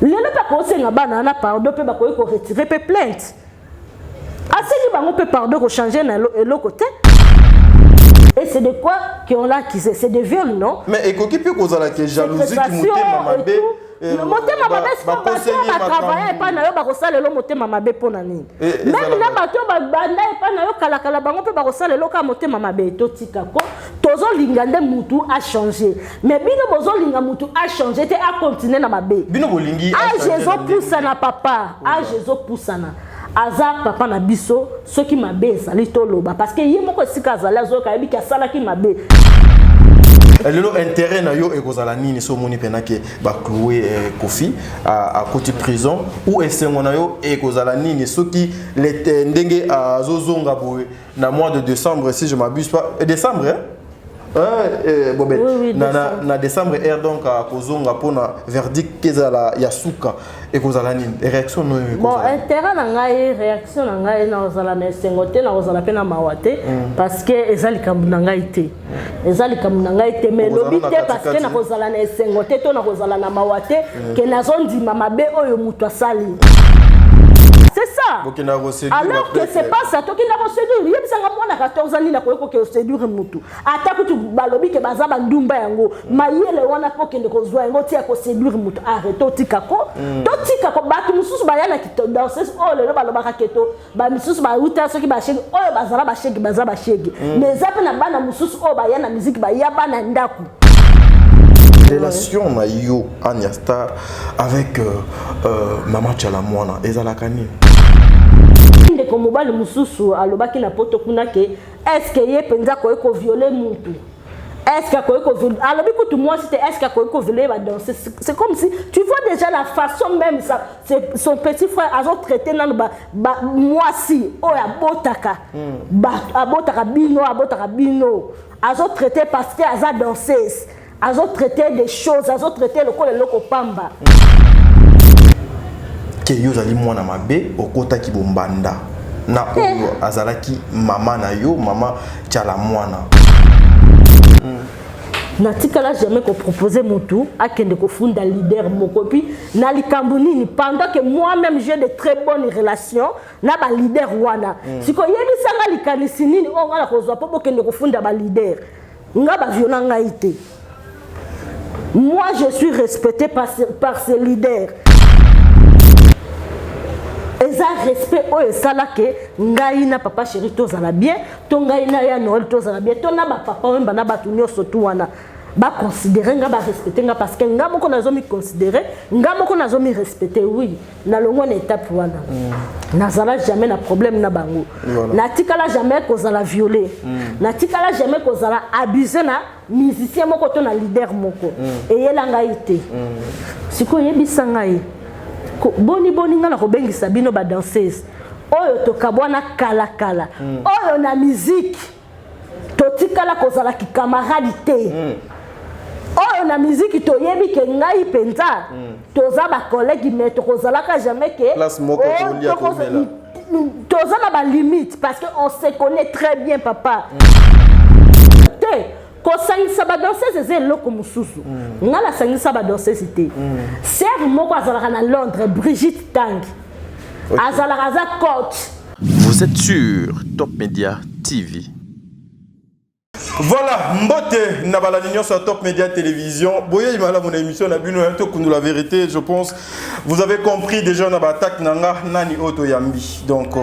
lelo pe ko senga bana na pardon pe ba ko retirer pe plainte asili bango pe pardon ko changer na l'autre côté. Et c'est de quoi qu'on l'a accusé? C'est de viol, non? Mais et qui peut causer la jalousie qui monte mamabé? Monte mamabé, c'est pas travailler pas na yo ba kosala lo monte mamabé pona nini. Même na bato ba banda e pa na yo kala kala bango pe ba kosala lo ka monte mamabé to tika ko. Tozo lingande mutu a changé. Mais bino bozo linga mutu a changé te a continuer na mabe. Bino bolingi a Jésus poussa na papa, a Jésus poussa na. Aza papa na biso ceux qui m'a baissé ali toloba parce que yé moko sika zala zo ka yebi ka sala ki m'a baissé lelo intérêt na yo ekozala nini so moni penake ba clouer Kofi à côté prison ou esengo na yo ekozala nini soki les ndenge azozonga boye na mois de décembre si je m'abuse pas décembre hein Bobet oui, na décembre donc à kozonga pona verdict kezala yasuka et kozala nini réaction no bon intérêt na ngai réaction na ngai na ozala na sengote na ozala pe na mawate parce que ezali kambu na ngai te ezali kambu na ngai te mais lobité parce que na kozala na sengote to na kozala na mawate ke nazondima mabe oyo mutu asali. C'est ça. Alors que c'est pas ça. Toi qui n'a pas séduit, il y a des 14 ans qui ont séduit Moutou. Attaque tu balobi que bazaba ndumba yango. Mayele wana po kende ko zwa yango tia ko séduire Moutou. Arrête otikako. Totikako batu mususu bayana ki danser oh le baloba keto. Ba mususu ba uta soki ba shege oh bazala ba shege bazaba shege. Mais zape na bana mususu oh bayana musique ba ya bana ndaku. Relation na yo Anya Star avec Maman Chalamwana ezalakani ndeko mobali mususu alobaki na poto kuna ke est-ce que ye penza ko violer mutu est-ce que ko violer alobi kutu moi c'était est-ce que ko violer ba danser c'est comme si tu vois déjà la façon même ça c'est son petit frère a traité na moi si oh ya botaka ba abotaka bino azo traité parce que aza danseuse azo traité des choses, azo traité le col loko pamba. Que yo zali mwana mabe okota ki bombanda na oyo azalaki mama na yo mama Chalamwana. Natikala jamais ko proposer mutu akende ko funda leader moko puis na likambu nini pendant que moi-même j'ai de très bonnes relations na ba leader wana. Siko yebi sanga likanisi nini o ngala ko zwa po kende ko funda ba leader. Nga ba violent ngaité. Moi, je suis respecté par ces leaders. Ils ont respect au salake. Ngaïna papa chéri tozala bien. Ton ngaïna ya Noël tozala bien. Ton na ba papa on bana batunyo surtout wana. Ba considérer nga ba respecter nga parce que nga moko nazo mi considérer, nga moko nazo mi respecter oui. Na longo na étape wana. Nazala jamais na problème na bango. Na tikala jamais kozala violer. Na tikala jamais kozala abuser na musicien moko to na leader moko. Et yela ngaite. Siko yebisa ngai. Boni nga na ko bengisa bino ba danseuse. Oyo to kabwana kala kala. Oyo na musique. To tikala kozala ki camarade. Oh, na musique to yebi ke ngai penza toza ba collègue mais to kozala ka jamais ke place moko toza na ba limite parce que on se connaît très bien papa te ko sangisa ba danseuse ze loko mususu ngala sangisa ba danseuse te serre moko azala na Londres Brigitte Tang azala raza coach. Vous êtes sur Top Media TV. Voilà, mbote na balanignon sur Top Media Télévision. Boye imala mon émission na bino to kundu la vérité, je pense vous avez compris déjà na attaque nanga nani auto yambi. Donc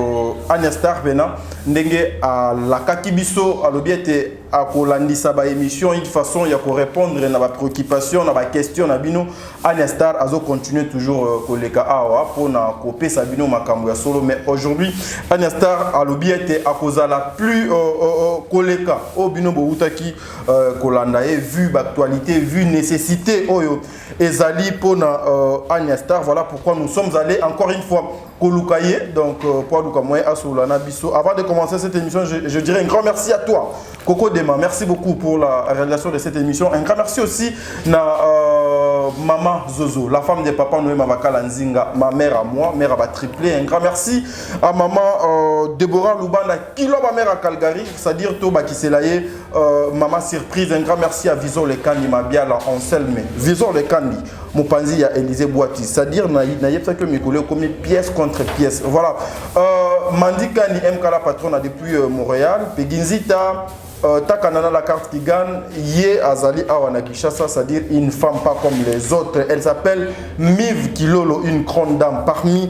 Anya Star bena ndenge à la kakibiso alobiete à kolandisa ba émission une façon ya ko répondre na ba préoccupation na ba question na bino. Anya Star azo continuer toujours koleka awa pona kopé sa bino makambo ya solo, mais aujourd'hui Anya Star alobiete à kozala plus koleka o bino boutaki kolanda e vu l'actualité, vu nécessité oyo ezali pona Anya Star. Voilà pourquoi nous sommes allés encore une fois Kolukaye, donc pour Lukamoye Asoulana Bisso. Avant de commencer cette émission, je dirais un grand merci à toi, Coco Dema. Merci beaucoup pour la réalisation de cette émission. Un grand merci aussi à Maman Zozo, la femme de papa Noé Mavakala Nzinga, ma mère à moi, mère à triplé. Un grand merci à Maman Deborah Lubanda, qui l'a ma mère à Calgary, c'est-à-dire Toba Kiselaye, Maman Surprise. Un grand merci à Vison Le Kandi, ma biala Anselme. Vison Le Kandi. mopanzi il y a Élysée Boati, c'est-à-dire naïe ça que Mikolo comme pièce contre pièce. Voilà. Mandika ni MKala patron depuis Montréal, Peginzita Takanana la carte qui gagne, Yé Azali Awana Kishasa, c'est-à-dire une femme pas comme les autres. Elle s'appelle Miv Kilolo, une grande dame parmi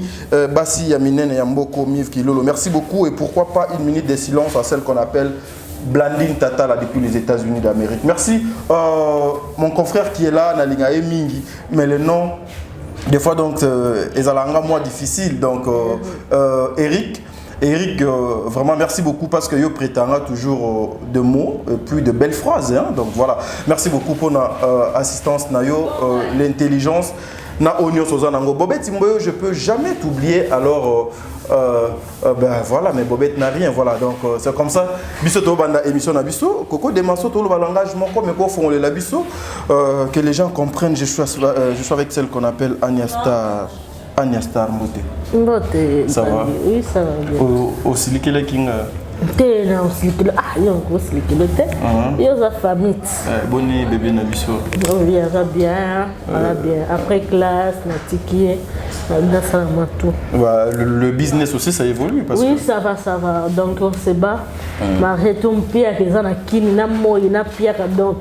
Bassi Yaminen et Yamboko. Miv Kilolo, merci beaucoup. Et pourquoi pas une minute de silence à celle qu'on appelle Blandine Tata là, depuis les États-Unis d'Amérique. Merci mon confrère qui est là, Nalinga Mingi, mais le nom des fois donc ezalanga moi difficile donc Eric, vraiment merci beaucoup parce que yo prétendra toujours de mots et puis de belles phrases. Hein? Donc voilà, merci beaucoup pour notre assistance, Nayo, l'intelligence. Na Onyo Sozanango. Bobette Imboyo, je peux jamais t'oublier. Alors, ben voilà, mais Bobette n'a rien. Voilà, donc c'est comme ça. Bisoto Banda émission na Bisso. Coco Demaso, tout le langage, mon mais quoi font les Bisso. Que les gens comprennent, je suis avec celle qu'on appelle Anya Star. Anya Star Mbote. Mbote. Ça va? Oui, ça va bien. Aussi, les King. T'es là aussi, ah, il y a encore aussi le thé. Il y a sa famille. Bonne bébé Nabiso. On viendra bien, voilà bien. Après classe, on a tiqué, on a ça tout. Le business aussi, ça évolue parce oui, que... ça va. Donc on se bat. Ma retombe pire que ça na kimi na moi na pire donc.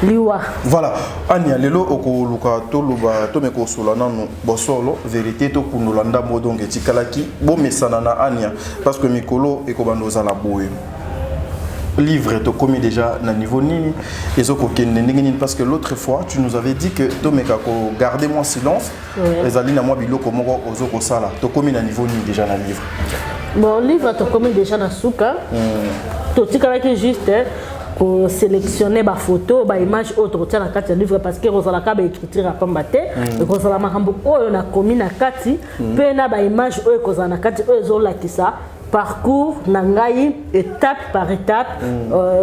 Liwa. Voilà, Anya lelo okoluka toloba tomeko solana no bosolo vérité to kunolanda modonge tikalaki bo mesana na Anya parce que mikolo ekobandoza la boye. Livre to commis déjà na niveau nini ezoko kende ndengeni parce que l'autre fois tu nous avais dit que tomeka ko garder mon silence ezali na moi biloko moko ozoko sala to commis na niveau nini déjà na livre. Bon livre to commis déjà na suka. To tikalaki juste pour sélectionner ma photo, ma image autre tient la carte livre parce que Rosala Kabe écriture à combattre et Rosala Mahambo on a commis na carte pe na ba image o ko na carte o zola kisa parcours nangai étape par étape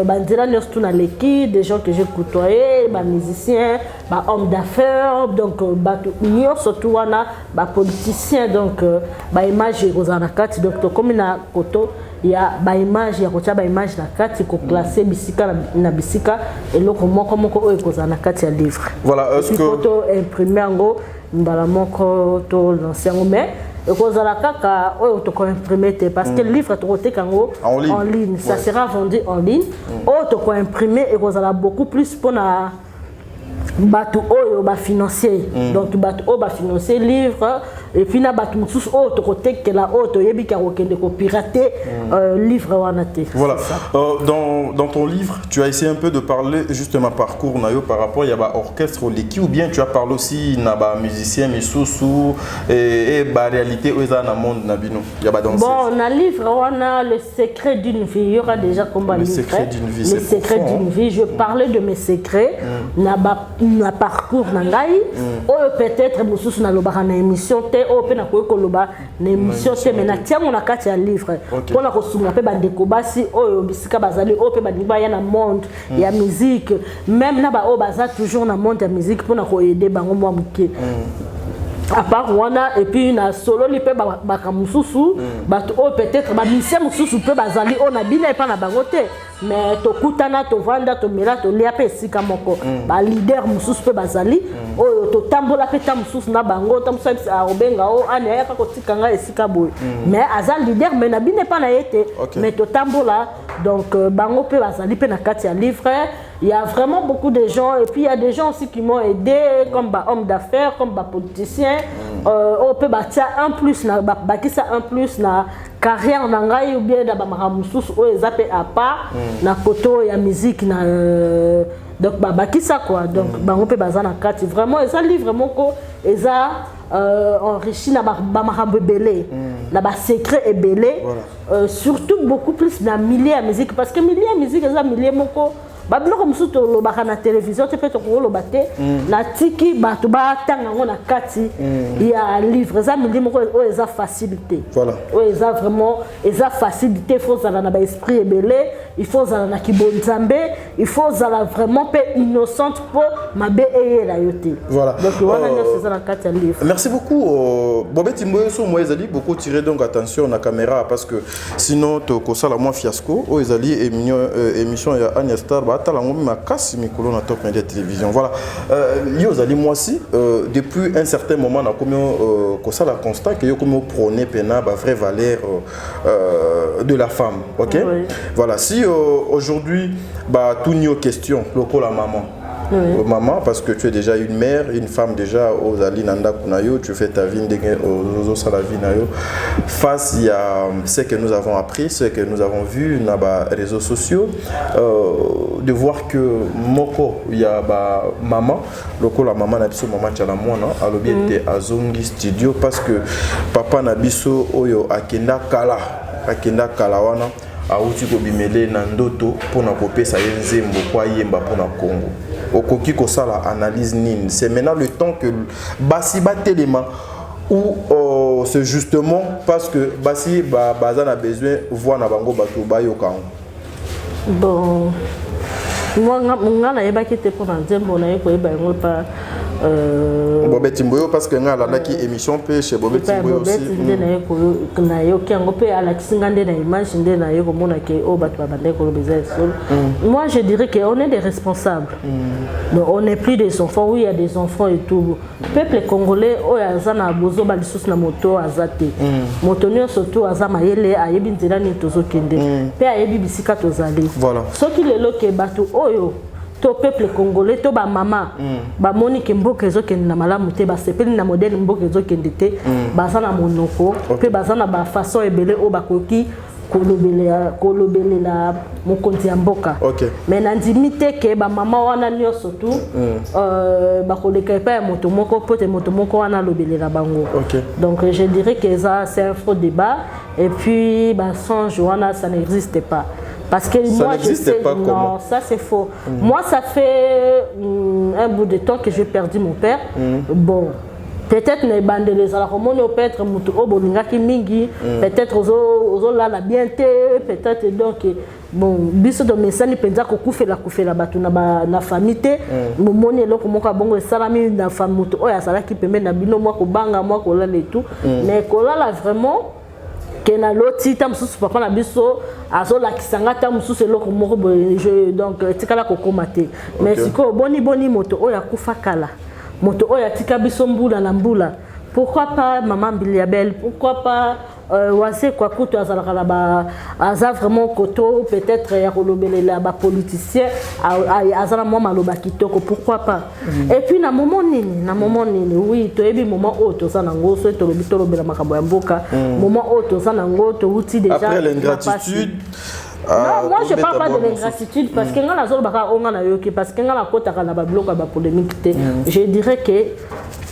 bandira nyostu na leki des gens que j'ai côtoyé ba musiciens ba hommes d'affaires donc ba nyo surtout wana ba politiciens donc ba image Rosala carte donc comme na koto il y a ba image ya kotia ba image na carte ko classer bisika na bisika et loko moko o ekoza na carte ya livre voilà est-ce que photo imprimé ngo mbala moko to l'ancien mais ekoza la kaka o to ko imprimer parce que le livre to kote en ligne ça sera vendu en ligne o to ko imprimer ekoza la beaucoup plus pour na bateau oyo ba financier donc bateau ba financier livre et puis na bateau mususu oyo to côté que la auto yebi ka okende ko pirater livre wana te. Voilà, dans ton livre tu as essayé un peu de parler justement parcours nayo par rapport il y a ba orchestre leki ou bien tu as parlé aussi na ba musicien misusu et ba réalité oza na monde na bino il y a ba danser. Bon na livre wana le secret d'une vie il y aura déjà comme le secret d'une vie le secret d'une vie je parlais de mes secrets na parcours nangai ou peut-être mususu na loba na émission te ou pe na ko loba na émission te mais na tia na kati ya livre pour na ko sunga pe bandeko basi o bisika bazali o pe badiba ya na monde ya musique même na ba o baza toujours na monde ya musique pour na ko aider bango moi muke à part wana et puis na solo li pe ba kamususu ba peut-être ba mission mususu pe bazali on a bina pa na bango te mais to kutana to vanda to mira to lia pe sika moko ba leader mususu pe bazali oyo to tambola pe tam mususu na bango tam mususu a obenga o ane ya ka ko tikanga esika boy mais aza leader mais na bina pa na yete mais to tambola donc bango pe bazali pe na kati ya livre. Il y a vraiment beaucoup de gens et puis il y a des gens aussi qui m'ont aidé comme bah hommes d'affaires comme bah politiciens on peut bâtir un plus na bâtir ça un plus na carrière nangai ou bien da ba maramusus o ezapé à part na photo ya musique na donc bah bâtir ça quoi donc bah on peut baser na carte vraiment et ça livre moko et ça enrichi na ba marambe belé na ba secret et belé surtout beaucoup plus na milieu ya musique parce que milieu ya musique ça milieu moko ba biloko mususu tolobaka na télévision te pe tokoloba te na tiki bato batanga ngo na kati ya livre eza milieu moko oyo eza facilité voilà oyo eza vraiment eza facilité il faut zala na ba esprit ebele il faut zala na kibonzambe il faut zala vraiment pe innocente po mabe eyela yo te voilà donc wana nyonso eza na kati ya livre. Merci beaucoup Bobette Imboyo so moi ezali beaucoup tirer donc attention na caméra parce que sinon tokosala moi fiasco oyo ezali émission ya Anya Star batala ngomi makasi mikolo na Top Media Télévision. Voilà. Yo zali moi aussi depuis un certain moment na comme ko ça la constat que yo comme prôner pena ba vraie valeur de la femme. OK? Oui. Voilà, si aujourd'hui bah tout ni aux questions loko la maman. Oui. Maman, parce que tu es déjà une mère, une femme déjà aux Alinanda Kunayo, tu fais ta vie aux Salavinayo. Face à ce que nous avons appris, ce que nous avons vu dans les réseaux sociaux, de voir que Moko, il y a maman, loko la maman Nabiso, maman Tchalamouana, à l'objet de Azongi Studio, parce que papa Nabiso, Oyo, Akenda Kala, Akenda Kalawana. Auti ko bimele na ndoto pona kopesa yenzembo kwa yemba pona Congo. Okoki ko sala analyse nin. C'est maintenant le temps que basi batelema ou c'est justement parce que basi bazana a besoin voir na bango bato bayoka. Bon moi ngana yeba kite pona nzembo na yeko yeba ngo pa Bobet Timboyo parce que nga la qui émission pe chez Bobet Timboyo aussi. Na yo ki ngo pe ala kisingande na image ndé na yo mona ke o bato babande ko bezé sol. Moi je dirais que on est des responsables. Donc on n'est plus des enfants, oui il y a des enfants et tout. Peuple congolais o ya zana bozo ba lisusu na moto azate. Moto nyo surtout azama yele ayebi nzela ni tozokende. Pe ayebi bisika tozali. Voilà. Soki lelo ke bato oyo to peuple congolais to ba mama ba moni ke mboka ezokende na malamu te ba sepeli na modèle mboka ezokende te baza na monoko pe baza na ba façon ebele o bakoki kolobele la mokonzi ya mboka. Mais na ndimite ke ba mama wana nyonso tu ba koleka pa ya moto moko pote moto moko wana lobele la bango. Donc je dirais que ça c'est un faux débat et puis ba songe wana ça n'existe pas. Parce que ça moi je sais pas non, comment? ça c'est faux. Moi ça fait un bout de temps que j'ai perdu mon père. Bon, peut-être les bandes les alakomoni peut-être mutu obolinga ki mingi, peut-être ozo la bien peut-être donc bon biso do mesani penza ko kufela batu na famille te momoni eloko moko bongo salami na famille mutu oya sala ki pembe na bino moi ko banga moi ko la et tout, mais ko la vraiment que na loti tam susu papa na biso azo la kisanga tam susu eloko moko je donc tikala ko komate mais siko boni moto oya kufa kala moto oya tika biso mbula na mbula, pourquoi pas maman Biliabel, pourquoi pas wase kwa kutu azalaka la ba aza vraiment koto peut-être ya kolobele la ba politicien azala mo maloba kitoko, pourquoi pas. Et puis na moment nini oui to ebi moment auto ça nango so to lobi to lobela makabo ya mboka moment auto ça nango to uti déjà après l'ingratitude. Non, moi je parle pas de l'ingratitude parce que ngana zo baka onga na yoki parce que ngana kota kana ba bloka ba polémique te. Je dirais que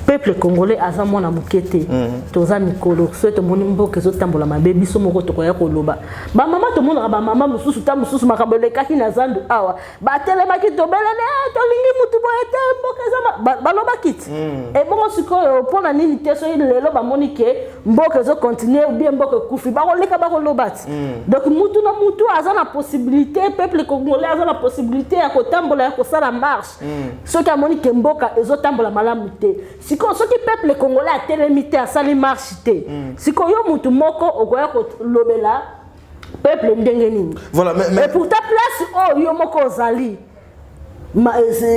peuple congolais aza mwana mukete toza mikolo so to moni mboka zo tambola mabe biso moko to koya koloba ba mama to mona ba mama mususu ta mususu makabole kaki na zandu awa ba telema ki to belele to lingi mutu boyete mboka za ba loba kiti et bon siko pona nini te so lelo ba moni ke mboka zo continuer ou bien mboka kufi ba koleka ba kolobati donc mutu na mutu aza na possibilité peuple congolais aza na possibilité ya kotambola ya kosala marche so ka moni ke mboka ezo tambola malamu te. Siko soki peuple congolais a télémité à sali marche té. Siko yo mutu moko okoya ko lobela peuple ndenge nini. Voilà mais pour ta place yo moko ozali.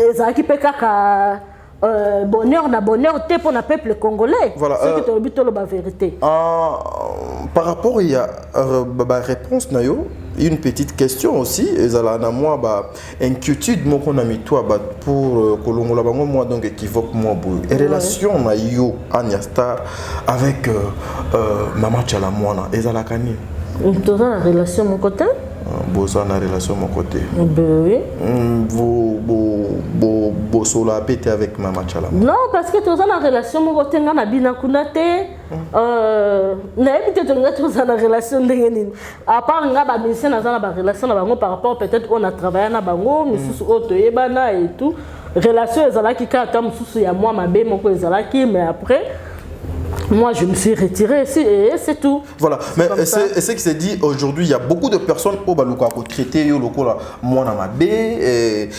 Ezaki pekaka bonheur té pour na peuple congolais. Voilà, c'est que tu obito la vérité. Par rapport il y a réponse na yo une petite question aussi ezala na moi inquiétude moko na mitwa pour kolongola bango moi donc équivoque moi boy relation na yo Anya Star avec maman Tchalamouana ezala kani toza na relation mon côté boza na relation mon côté oui bo sola pété avec maman Tchalamouana non parce que toza na relation mon côté ngana bina kunate na éviter de na relation ndenge nini à part nga ba musicien na ba relation na bango par rapport peut-être on a travaillé na bango misusu auto yebana et tout relation ezalaki ka ta misusu ya moi mabe moko ezalaki mais après Moi, je me suis retirée et c'est tout. Voilà, mais c'est qui s'est dit aujourd'hui, il y a beaucoup de personnes qui ont traité moi dans ma baie,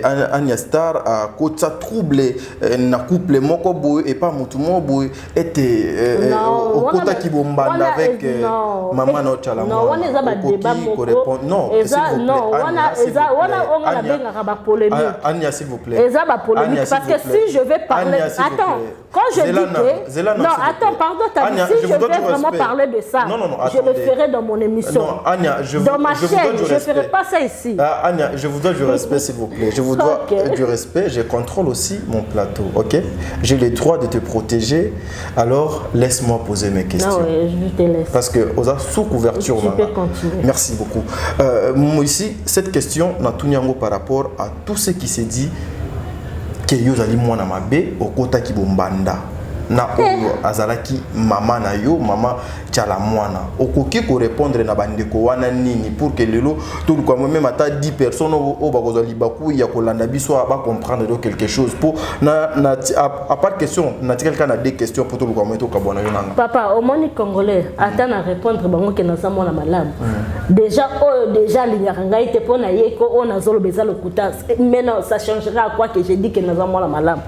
Anya Star a côté troublé, na couple moko boy et pas mutumo boy était au côté qui bombande avec maman no chala. Non, on est à débat moko. Non, Anya s'il vous plaît. Parce que si je vais parler, attends, quand je dis que non, attends, pardon, si je vais vraiment parler de ça, je le ferai dans mon émission. Non, Anya, dans ma chaîne, je ne ferai pas ça ici. Anya, je vous dois du respect, s'il vous plaît. Je vous dois du respect. Je contrôle aussi mon plateau, ok? J'ai le droit de te protéger. Alors, laisse-moi poser mes questions. Non, je te laisse. Parce que, sous couverture, tu peux continuer. Merci beaucoup. Moi, ici, cette question, n'a tout par rapport à tout ce qui s'est dit que Yozali Mwana Mabe au Kota Kibombanda. Na azalaki mama na yo mama tchala mwana okoki ko répondre na bandeko wana nini pour que lelo tout le monde même ata 10 personnes au bakozali baku ya kolanda biso ba comprendre donc quelque chose pour à part question na quelqu'un a des questions pour tout le monde to kabona yo nanga papa au moni congolais ata na répondre bango ke na mwana malamu déjà linyaka ngai te pona yeko on azolo beza lokuta mais non ça changera à quoi que j'ai dit que na mwana malamu.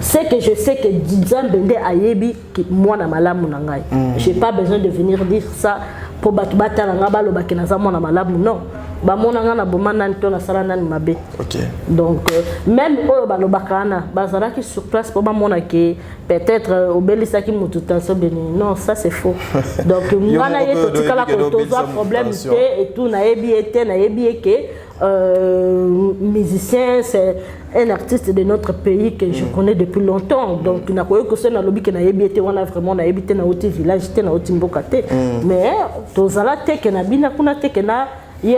C'est que je sais que Dizambende Ayebi qui moi na malamu na ngai. J'ai pas besoin de venir dire ça pour battre na ngaba lo bakina moi na malamu non. Ba mona nga na bomana nto na sala nani mabe. OK. Donc même oyo ba lo bakana bazala qui sur place pour ba mona que peut-être obelisa ki mutu tenso beni. Non, ça c'est faux. Donc ngana yeto tikala ko toza problème et tout na yebi était na yebi que musicien, c'est un artiste de notre pays que je connais depuis longtemps. Donc, on a lobby on a vraiment habité dans notre village, dans notre mbokate. Mais, tous à la tête, on a bien il y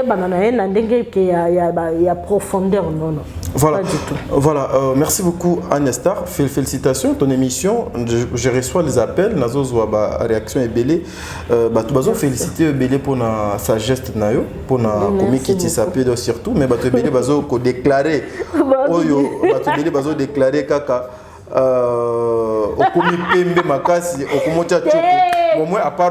a profondeur, non. Voilà, voilà. Merci beaucoup Anya Star. Félicitations, ton émission. Je reçois les appels. Nazo zoa réaction est belle. Tu vas féliciter Belé pour sa geste nayo, pour na commis qui t'y s'appelle surtout. Mais tu Belé bazo ko déclarer. Oyo, tu Belé bazo déclarer kaka. Au commis pembe makasi, au komocha choko. Au moins à part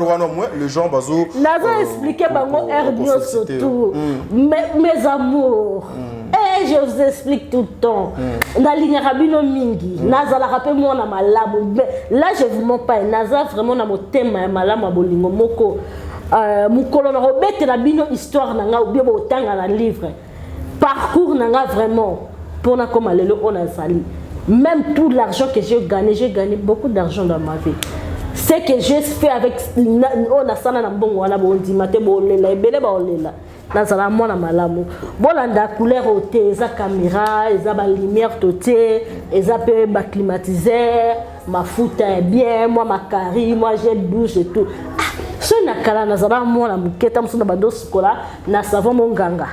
les gens bazo. Nazo expliquer bango herbio surtout. Mes amours. Et je vous explique tout le temps. Na ligne rabino mingi. Naza la rappelle moi na malamu. Là je vous mens pas. Naza vraiment na motema malamu abolingo moko. Mukolo na robete na bino histoire nanga ou bien botanga na livre. Parcours nanga vraiment pour na comme lelo on a sali. Même tout l'argent que j'ai gagné beaucoup d'argent dans ma vie. C'est que j'ai fait avec on a sana na mbongo wana bondi mate bolela ebele ba olela. Nazala mona malamu bolanda couleur oté eza caméra eza ba lumière toté eza pe ba climatiseur mafuta est bien moi ma cari moi j'ai douche et tout so na kala nazala mona muketa musuna bando sukola na savon monganga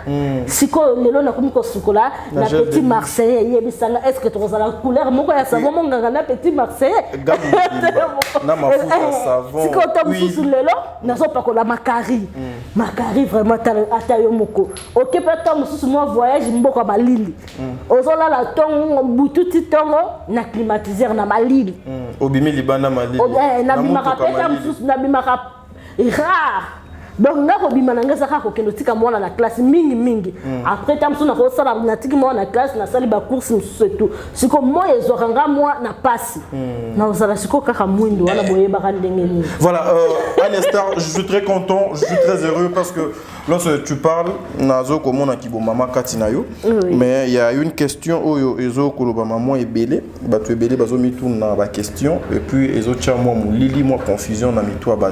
siko lelo na komiko sukola na petit marseillais yebisanga est-ce que tu as la couleur moko ya savon monganga na petit marseillais na mafuta savon siko to mususu lelo nazo pakola makari vraiment atayo moko OK peut-être mususu moi voyage mboko balili ozola la tongo bututi tongo na climatiseur na malili obimi libana malili na bimaka peta mususu na bimaka rare. Donc, on a dit que nous avons la classe mingi. Après, nous avons la classe, nous avons la course, tout. C'est comme moi, ils auront moi, na passe. Voilà, Anya Star, je suis très content, je suis très heureux parce que lorsque tu parles, nazo comme on a qui bon maman Katinayo, mais il y a une question où ezo koloba maman est belé, bah tu es belé, bazo mi tout na la question et puis ezo tia moi mon lili moi confusion na mi toi bah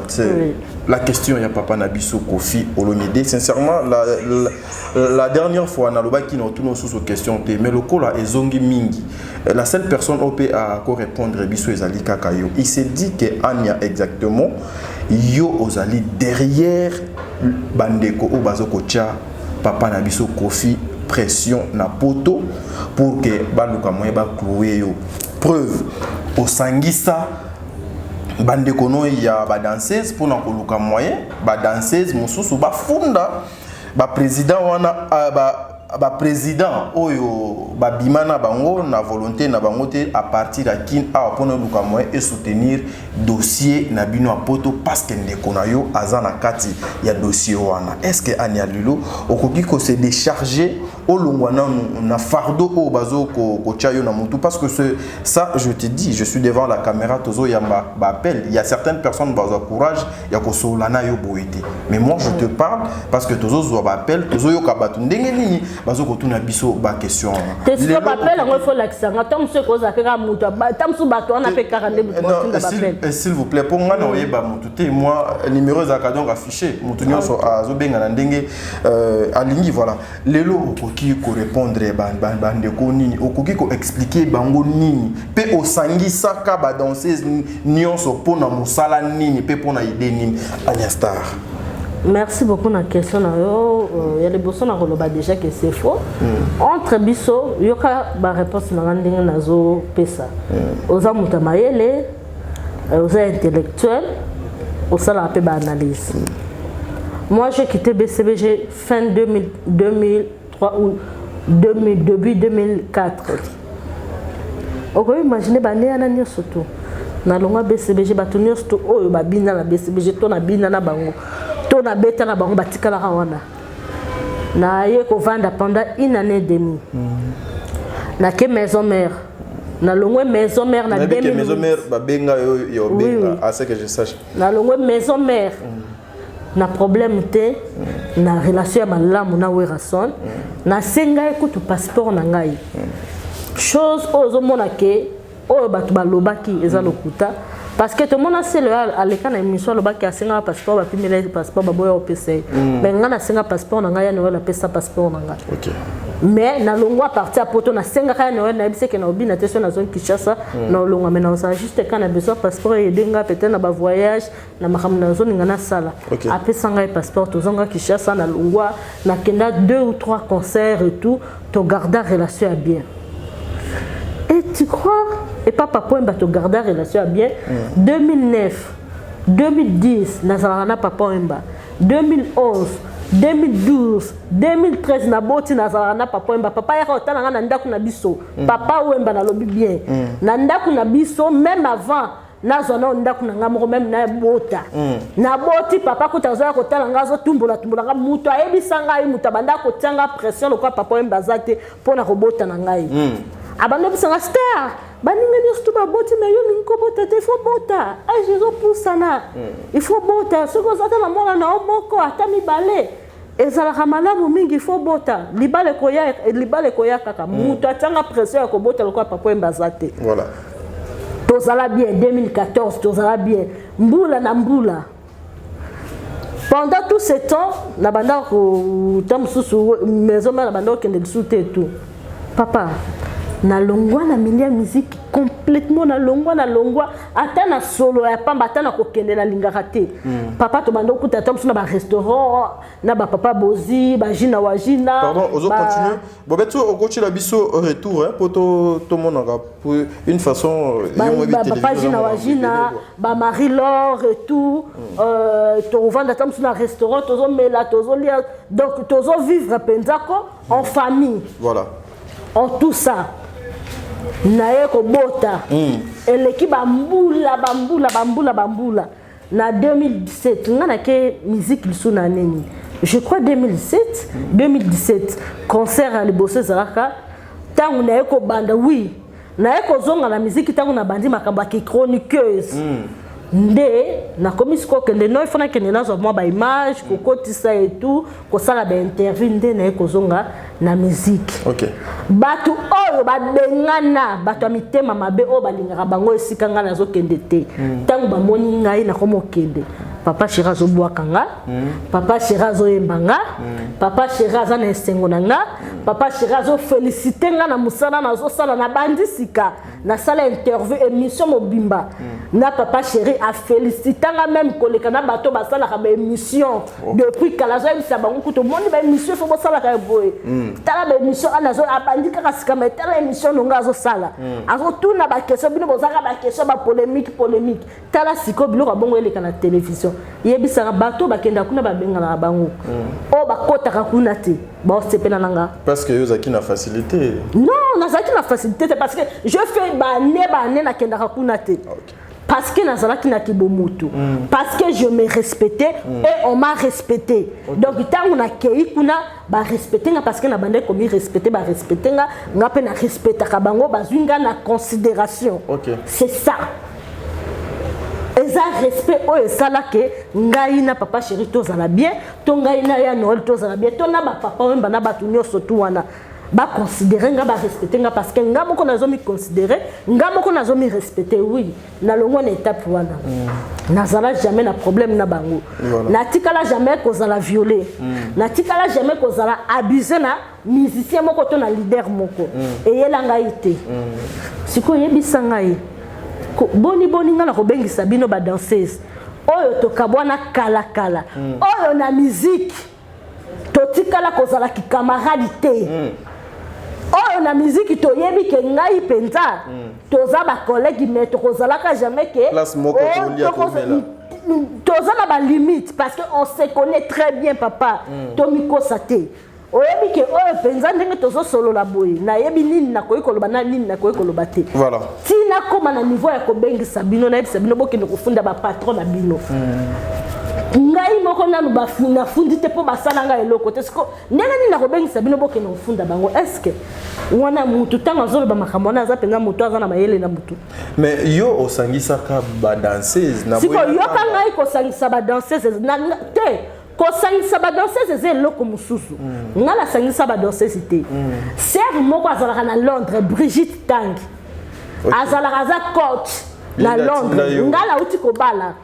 la question il y a papa Nabiso Kofi Olomide. Sincèrement, la dernière fois, on a tout nos sous questions, mais le col est zongi mingi. La seule personne OP a répondre Biso Ezali Kakayo. Il s'est dit que Anya exactement, yo ozali derrière Bandeko Obazoko Tcha, papa Nabiso Kofi, pression na poto pour que Baluka Moye ba cloué yo. Preuve, au Sangisa. Bande kono ya ba danseuse pour na koluka moyen ba danseuse mususu ba funda ba président wana ba ba président oyo ba bimana bango na volonté na bango te à partir à kin a pona luka moyen et soutenir dossier na bino apoto parce que ndeko na yo azana kati ya dossier wana. Est-ce que Ania Lilo okoki ko se décharger au longwana na fardeau au bazo ko chayo na mutu parce que ça je te dis je suis devant la caméra tozo ya ba appel il y a certaines personnes bazo courage ya ko solana yo boete mais moi je te parle parce que tozo zo ba appel tozo yo ka batu ndenge nini bazo ko tuna biso ba question te ce ba appel ngo faut l'accent tant ce ko za ka mutu tant ce bato on a fait 42 minutes s'il vous plaît pour moi na oyeba mutu te moi numéro za ka donc affiché mutu nyonso azo benga na ndenge alingi voilà lelo okoki ko répondre bande ko nini okoki ko expliquer bango nini pe osangisa ka ba danseuse nyonso pona musala nini pe pona idée nini Ania Star. Merci beaucoup na question na yo il y a des personnes qui ont déjà que c'est faux entre biso yoka ba réponse na ndenge nazo pesa oza mutamayele oza intellectuel osala pe ba analyse. Moi j'ai quitté BCBG fin 2003 ou début 2004. On peut imaginer bané ananya surtout na longa BCBG batunyo surtout oyo babina na BCBG to na bina na bango to na beta na bango batika la wana na ye ko vanda pendant une année et demie na ke maison mère na longa maison mère na 2000 maison mère babenga yo benga à ce que je sache na longa maison mère na problème te na relation ya malamu na werason na senga ekutu passeport na ngai chose ozo mona ke oyo batu balobaki eza lokuta parce que tout le monde a c'est le à l'écran na émission lobaki a senga passeport ba pimela passeport ba boya OPC mais nga na senga passeport na ngai ya noela pesa passeport na ngai OK mais na longwa partir à poto na senga ka noela na bise ke na obi na teso na zone Kinshasa na longwa mais na ça juste quand na besoin passeport et denga peut-être na ba voyage na makam na zone ngana sala après sanga passeport to zonga Kinshasa na longwa na kenda 2 ou 3 concerts et tout to garder relation à bien. Et tu crois, et papa point te garder relation à bien. 2009, 2010, Nazarana papa Emba. 2011, 2012, 2013, Naboti Nazarana papa Emba. Papa est retourné na ndaku na biso. Papa Emba na lobi bien. Na ndaku na biso même avant. Nazona ndaku na ngamo même na bota. Na boti papa ko tazoya ko tala ngazo tumbola nga muto ayebisanga muta banda ko tanga pression lokwa papa Emba zate pona ko bota na ngai. Abando bisanga star baninga ni sto ba boti mais yo ninko bota te faut bota ai jezo pusana il faut bota ce que ça na mona na moko atami balé ezala kamalamu mingi il faut bota libale koya kaka muto atanga pression ko bota lokwa papa Mbazate voilà tozala bien 2014 tozala bien mbula na mbula pendant tout ce temps na banda ko tamsusu maison na banda ko kende sute tout papa na longwa na milia musique complètement na longwa atana solo ya pamba atana ko kende na lingaka te papa to bando kuta tam na ba restaurant na ba papa bozi ba jina wajina pardon ozo continuer bobeto okochi la biso retour hein poto to monaka pour une façon ba papa jina wajina ba Marie Laure et tout to vendre tam na restaurant tozo mela tozo lia donc tozo vivre penzako en famille voilà en tout ça naye ko bota eleki bambula na 2017 ngana ke musique lisuna neni je crois 2017 concert à Liboso Zaraka tangu naye ko banda oui naye ko zonga na musique tangu na bandi makamba ki chroniqueuse nde na komisiko kende no ifana kende nazo mwa ba image ko kotisa et tout ko sala ba interview nde naye ko zonga na musique OK batu oyo babengana batu amitema mabe o balingaka bango esika nga nazo kende te tangu bamoni ngai na komo kende papa Shirazo Bwakanga papa Shirazo Embanga papa Shirazo na esengo nanga papa Shirazo féliciter nga na musala nazo sala na bandisika na sala interview émission mobimba na papa chéri a félicitanga même koleka na bato basala ka ba émission depuis kala zo bisa bango kuto moni ba émission fo bosala ka boye tala ba émission ana zo abandi ka sika mais tala émission nonga zo sala azo tuna ba question bino bozaka ba question ba polémique tala siko biloko bongo eleka na télévision yebisa bato bakenda kuna ba benga na bango o ba kota ka kuna te ba sepena nanga parce que yozaki na facilité non nazaki na facilité parce que je fais ba ne na kenda ka kuna te parce que nazalaki na kibomutu parce que je me respectais et on m'a respecté donc tant on a kei kuna ba respecter nga parce que na bande comme respecter ba respecter nga pe na respecta ka bango bazwinga na considération c'est ça eza respect oyo esala ke ngai na papa chéri tozala bien to ngai na ya Noël tozala bien to na ba papa oyo bana batu nyonso tu wana ba considérer nga ba respecter nga parce que nga moko nazo mi considérer nga moko nazo mi respecter oui na longo na étape wana nazala jamais na problème na bango na tikala jamais kozala violer na tikala jamais kozala abuser na musicien moko to na leader moko eyela ngai te siko yebisa ngai boni nga na kobengisa bino ba danseuse oyo to kabwana kala oyo na musique to tikala kozala ki camarade te oyo na musique to yebi ke ngai penza toza ba collègue mais to kozala ka jamais ke place moko tolia komela toza na ba limite parce que on se connaît très bien papa to mikosa te oyebi ke oyo penza ndenge tozo solo la boye na yebi nini na koyi koloba na nini na koyi koloba te voilà tina koma na niveau ya kobengisa bino na yebisa bino bokende kofunda ba patron na bino ngai moko nanu bafuna fundi te po basala ngai eloko te siko ndenge nini na kobengisa bino bokende kofunda bango est-ce que wana mutu tango azoloba makambo wana aza penza mutu aza na mayele na mutu mais yo osangisaka ba danseuse na siko yo ka ngai kosangisa ba danseuse na te kosangisa ba danseuse eza eloko mosusu nga nasangisa ba danseuse te sere moko azalaka na Londres Brigitte Tang azalaka aza coach na Londres nga lauti kobala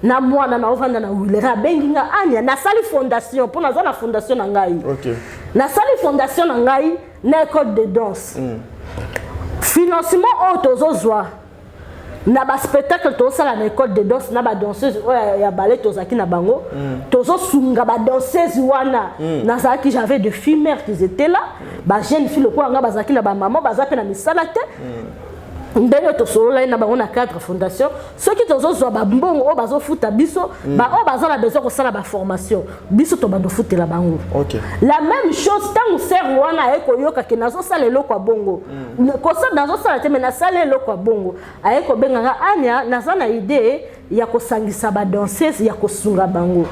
na mwana na ovanda na wilera bengi nga anya na sali fondation pour naza na fondation na ngai na sali fondation na ngai na école de danse financement autozozwa na ba spectacle to sala na école de danse na ba danseuse ya ballet tozaki na bango tozo sunga ba danseuse wana na zaki j'avais de filles mères qui étaient là ba jeune fille ko nga bazaki na ba maman bazape na misala te ndenge to solo na bango na cadre fondation ceux qui tozo zo ba mbongo o bazo futa biso ba o bazo la besoin ko sala ba formation biso to bando futela bango la même chose tant ser wana eko yoka ke nazo sala eloko bongo ko sa nazo sala te mais na sala eloko bongo ayeko benga anya naza na idée ya kosangisa ba danseuse ya kosunga bango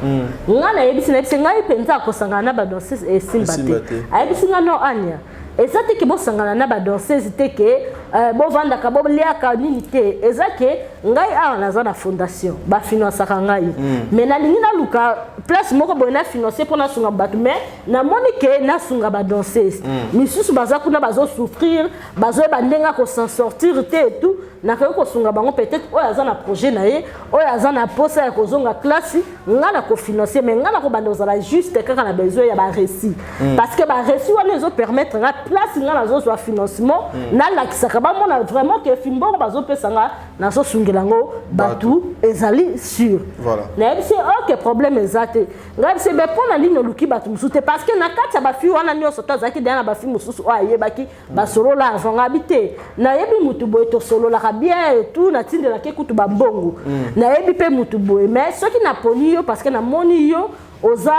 ngana yebisi na bisi ngai penza kosanga na ba danseuse e simbate ayebisi ngano anya ezati ke bosangana na ba danseuse te ke bo vanda ka bo liaka nini te ezake ngai a naza na fondation ba financer ngai mais na lingi na luka place moko bo na financer pour na sunga batu mais na moni ke na sunga ba danseuse misusu baza kuna bazo souffrir bazo bandenga ko s'en sortir te et tout na ko sunga bango peut-être o yaza na projet na ye o yaza na posa ya kozonga classe nga na ko financer mais nga na ko bandoza la juste kaka na besoin ya ba récit parce que ba récit wana zo permettre nga place nga na zo financement na la kisaka ba mona vraiment que fimbo bazo pesanga na zo sungelango batu ezali sûr voilà na c'est OK problème exact nga c'est be pona lino luki batu musute parce que na kati ba fi wana nyoso to zaki dana ba fi mususu o ayebaki ba solo la avant habité na yebi mutu boy to solo la bien et tout na tindela ke kutu ba mbongo na yebi pe mutu boy mais ce qui na poni yo parce que na moni yo oza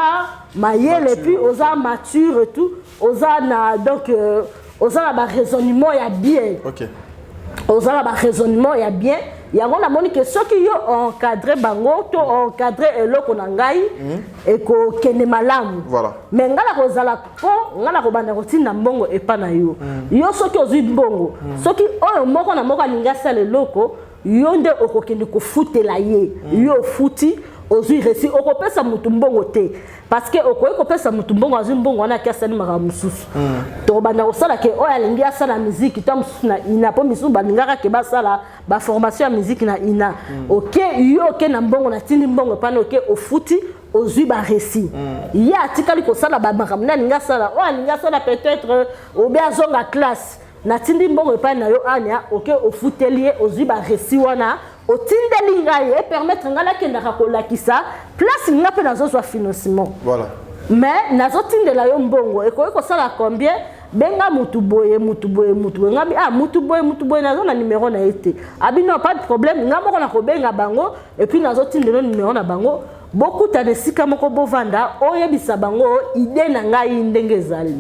mayele puis oza mature et tout oza na donc oza na ba raisonnement ya bien oza na ba raisonnement ya bien yango na moni que ceux qui yo encadré bango to encadré eloko na ngai et ko kene malamu voilà mais ngala ko zala ko ngala ko banda ko tinda mbongo epa na yo yo soki ozui mbongo soki oyo moko na moko alinga sala eloko yo nde okokende ko futela ye yo futi ozui resi okopesa mutu mbongo te parce que okoyi kopesa mutu mbongo azui mbongo wana kiasali maka mususu to banda kosala ke oyo alingi asala musique to mususu na ina po misusu balingaka ke basala ba formation ya musique na ina ok yo ke na mbongo na tindi mbongo pana ok ofuti ozui ba récit ya atikali kosala ba makambo na alingi asala oyo alingi asala peut-être obe azonga classe na tindi mbongo epai na yo anya ok ofuteli ye ozui ba récit wana otindeli ngai et permettre ngala kendaka kolakisa place nga pe nazozwa financement. Voilà. Mais nazotindela yo mbongo ekoki kosala combien benga mutuboye ngabi mutuboye nazo na numéro na été abi non pas de problème nga moko na ko benga bango et puis nazotindela numéro na bango beaucoup ta desika moko bovanda oyebisa bango idée na ngai ndenge ezali.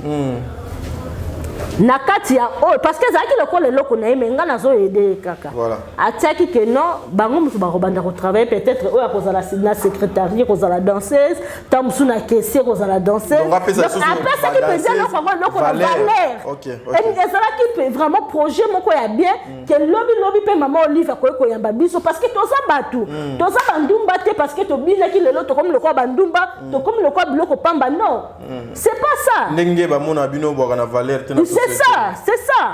Nakati ya parce que zaki lokole loko na yeme nga nazo aider kaka. Voilà. Atiaki que non bango mutu ba robanda ko travailler peut-être oya ko la secrétaire ko la danseuse tamsu na caissier ko la danseuse. Donc après ça qui peut dire loko na valeur. OK. Et ça qui peut vraiment projet moko ya bien que lobby pe maman Olive ko yamba biso parce que to ça batu. To ça bandumba te parce que to bina ki lelo to comme le quoi bandumba to comme le quoi biloko pamba non. C'est pas ça. Ndenge ba mona bino bo na valeur te na. C'est ça.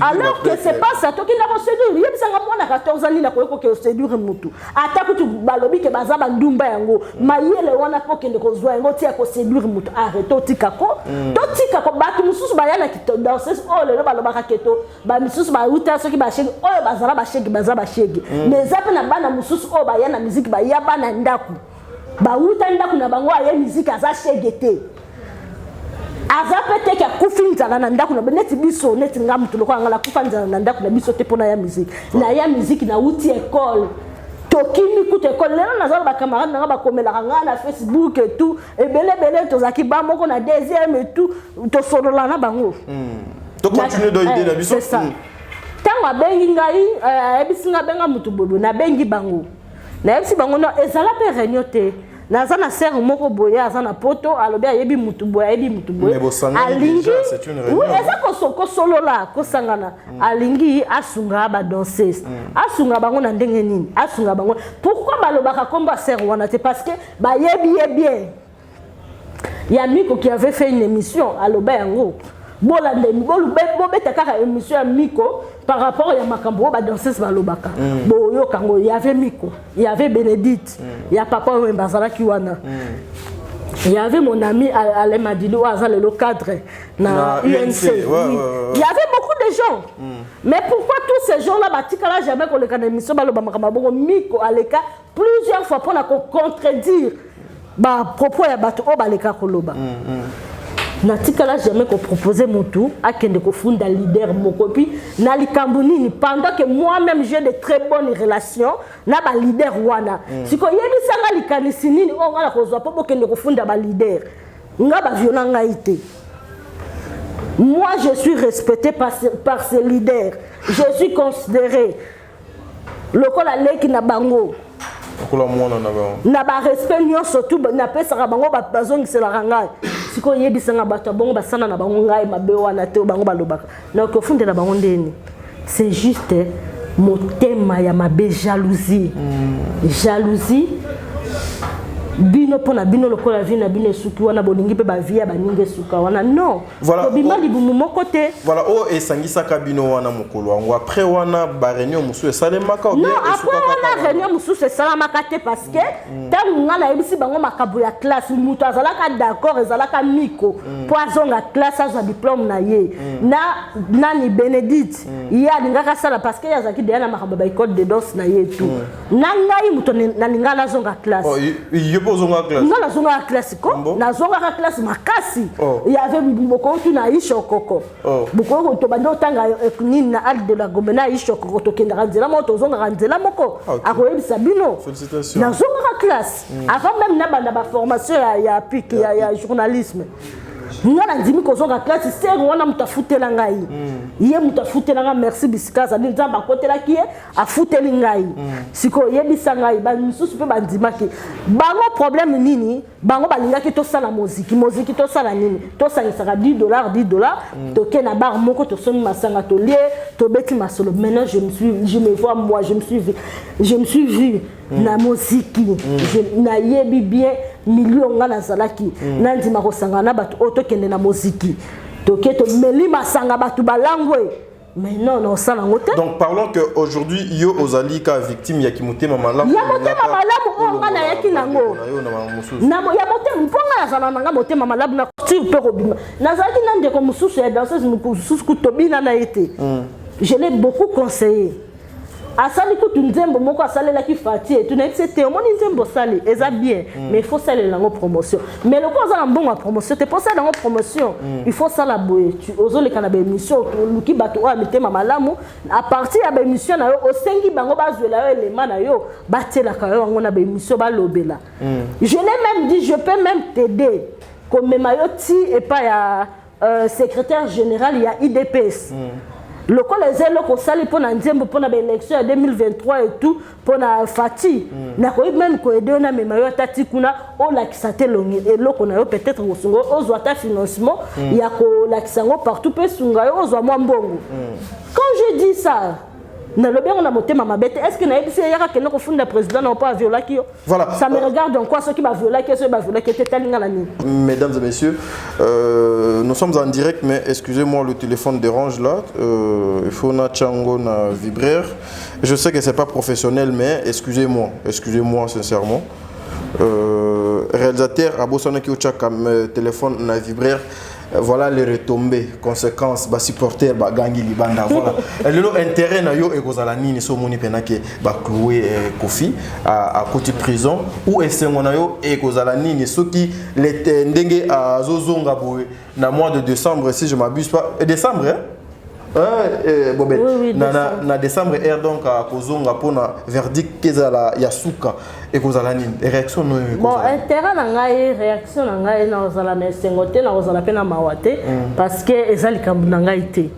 Alors que c'est pas ça. Toi qui n'as pas séduit, il y a des gens qui ont 14 ans qui ont séduit Mutu. Attaque tu balobi que bazaba ndumba yango. Mayele wana po kende ko zwa yango tia ko séduire Mutu. Arrête otikako. Totikako batu mususu bayana ki danser oh le baloba kaketo. Ba mususu ba uta soki ba shege oh bazala ba shege. Mais zape na bana mususu oh bayana musique ba ya bana ndaku. Ba uta ndaku na bango aye musique aza shege te. Azapete ki akufinza na ndaku na beneti biso neti ngamu tuloko ngala kufanza na ndaku na biso te pona ya musique na ya musique na uti école tokini kutu école lelo nazala ba camarade na ba komela nga na Facebook et tout et belé tozaki ba moko na deuxième et tout to solola na bango to continue do idée na biso c'est ça tanga bengi ngai ebisinga benga mutu bobo na bengi bango na ebisi bango no ezala pe réunion te nazana ser moko boya azana poto alobi ayebi mutu boya alingi c'est une réunion. Oui, eza ko solo la ko sangana alingi asunga ba danseuse asunga bango na ndenge nini asunga bango pourquoi balobaka komba ser wana te parce que ba yebi bien ya Miko qui avait fait une émission aloba yango bola ndemi bobeta kaka émission ya Miko par rapport à makambo ba danseuse balobaka boyo kango il y avait Miko il y avait Bénédicte il y a papa Mbazala Kiwana il y avait mon ami Alain Madilo azale le cadre na UNC il y avait beaucoup de gens mais pourquoi tous ces gens là batikala jamais qu'on les émission baloba makambo Miko aleka plusieurs fois pour la contredire ba propos ya bato o baleka koloba natikala jamais qu'on proposait Mutu à kende ko funda leader mokopi na likambo nini pendant que moi-même j'ai de très bonnes relations na ba leader wana siko yebi sanga likanisi nini o ngala ko zwa po kende ko funda ba leader nga ba violent ngaite. Moi je suis respecté par ces leaders, je suis considéré lokola leki na bango na ba respect nyo surtout na pesa bango ba bazongi c'est la rangai siko yebisanga bato bango basana na bango ngai mabe wana te bango balobaka na ko fundela bango ndeni c'est juste motema ya mabe jalousie bino pona bino lokola vie na bino suki wana bolingi pe ba vie ba ninge suka wana non voilà bima libumu moko te voilà o esangisa ka bino wana mokolo wango après wana ba réunion musu esalemaka non après wana réunion musu esalemaka te parce que tangu ngala ebisi bango makabo ya classe mutu azalaka d'accord ezalaka Miko poisonga classe aza diplôme na ye na nani Bénédicte ya lingaka sala parce que yazaki de na makabo ba école de danse na ye tout na ngai mutu na lingala zonga classe zonga classe. Non, la zonga classe quoi? La zonga classe makasi. Il y avait beaucoup qui na isho koko. Beaucoup to bando tanga ni na al de la gomena isho koko to kenda ranzela moto zonga ranzela moko. Akoyebi sabino. Félicitations. La zonga classe. Avant même na banda ba formation ya pique ya journalisme. Ngala ndimi ko zonga classe c'est wana mutafutela ngai. Ye mutafutela nga merci bisikaza ni nzamba kotela kiye afuteli ngai. Siko yebisa ngai ba misusu pe bandima ki. Bango problème nini? Bango balingaki to sala musique to sala nini? To sala $10 to ke na bar moko to somi masanga to lié to beti masolo. Maintenant je me vois moi je me suis vu na musique. Na yebi bien million ngana salaki nandima ko sangana batu oto kende na musique to keto melima sanga batu balangwe mais non ça na ngote. Donc parlons que aujourd'hui yo ozali ka victime ya kimotema malamu ya motema malamu o ngana yaki nango na ya motema mponga zana nanga motema malamu na sur pe robima nazaki nande ko mususu ya danseuse mususu kutobina na été je l'ai beaucoup conseillé asali kutu nzembo moko asalelaki Fati et tu n'es c'était au moins nzembo sali eza bien mais il faut saler la promotion mais le quoi ça un bon promotion c'est pour ça dans promotion il faut ça la boye tu ozo le kana ba émission luki bato a metema malamu à partir ya ba émission na yo osengi bango bazwela yo élément na yo batela ka yo ngona ba émission ba lobela je l'ai même dit je peux même t'aider comme mayoti et pas ya secrétaire général il y a IDPS le col les élo ko sali pour na nzembo pour na élection en 2023 et tout pour na Fati na ko même ko aider na mema yo tati kuna o la kisate longi et lo ko na yo peut-être ko sungo o zo ta financement ya ko la kisango partout pe sunga yo o zo mwa mbongo quand je dis ça na le bien on a monté ma bête est-ce que na yebisi yaka que no ko funda président na pas violer qui voilà ça me regarde en quoi ceux qui va violer qui ceux va violer qui était talinga la nuit. Mesdames et messieurs, nous sommes en direct mais excusez-moi le téléphone dérange là, il faut na chango na vibraire. Je sais que c'est pas professionnel mais excusez-moi sincèrement. Réalisateur abosana ki ocha comme téléphone na vibraire. Voilà les retombées, conséquences, bah supporter, bah gangi libanda, voilà. Le intérêt na yo ekozala nini so moni penake bah cloué Kofi à côté de prison ou esengo na yo ekozala nini soki les ndenge à zozonga boy na mois de décembre si je m'abuse pas décembre hein Bobet oui, na décembre air donc à kozonga pona verdict kezala yasuka et kozala nini réaction no bon intérêt na ngai réaction na ngai na ozala na sengote na ozala pe na mawate parce que ezali kambu na ngai te